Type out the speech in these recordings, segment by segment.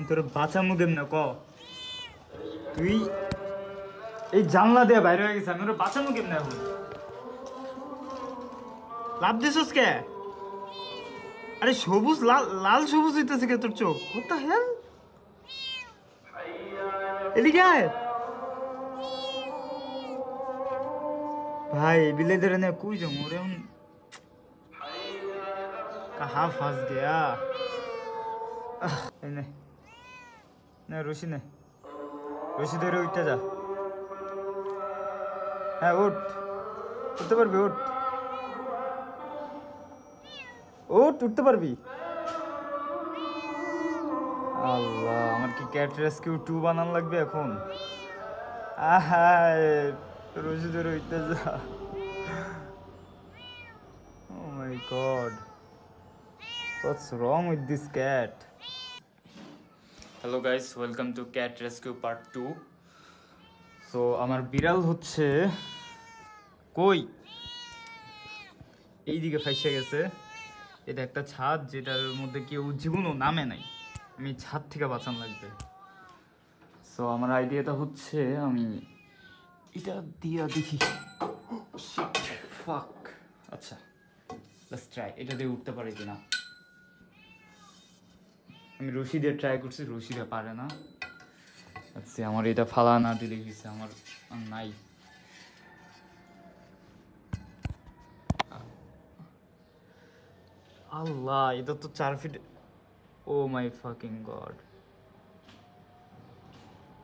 তোর বাঁচামু কেমনে ক? তুই এই জানলা দিয়ে বাইরে হয়ে গেছে, আমি ওরা বাঁচামু কেমনে এখন? লাভ দিছস কে? আরে সবুজ লাল লাল সবুজ হইতেছে কে তোর চোখ? What the hell? এদিকে আয় भाई बिलेदर ने कोई जो मोरे उन कहाँ फंस गया ने ने রশি ধরে উঠতে যা হ্যাঁ উঠ উঠতে পারবি উঠ উঠ উঠতে পারবি আল্লাহ আমার কি ক্যাট রেস্কিউ 2 বানান লাগবে এখন আহাই রশি ধরে উঠতে যা Oh my god. What's wrong with this cat? Hello guys, welcome to Cat Rescue Part 2. So আমার বিড়াল হচ্ছে কই এইদিকে ফাইসে গেছে। এটা একটা ছাদ যেটার মধ্যে কেউ জীবনও নামে নাই। আমি ছাদ থেকে বাঁচান লাগবে। সো আমার আইডিয়াটা হচ্ছে আমি এটা দিয়া দেখি শিট ফাক আচ্ছা লেটস ট্রাই এটা দিয়ে উঠতে পারি কিনা আমি রশি দিয়ে ট্রাই করছি রশি দিয়ে পারে না আচ্ছা আমার এটা ফালা না দিলে গেছে আমার নাই আল্লাহ এটা তো 4 ফিট ও মাই ফাকিং গড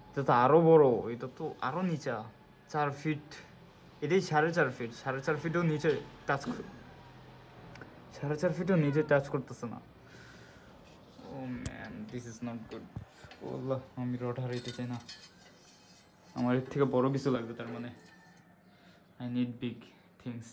এটা তো আরো বড় এটা তো আরো নিচা 4 ফিট এটাই 4.5 ফিট 4.5 ফিটও নিচে টাচ 4.5 ফিটও নিচে টাচ করতেছে না oh man this is not good ও আল্লাহ আমি রড হারাইতে চাই না আমার এর থেকে বড় কিছু লাগবে তার মানে আই নিড বিগ থিংস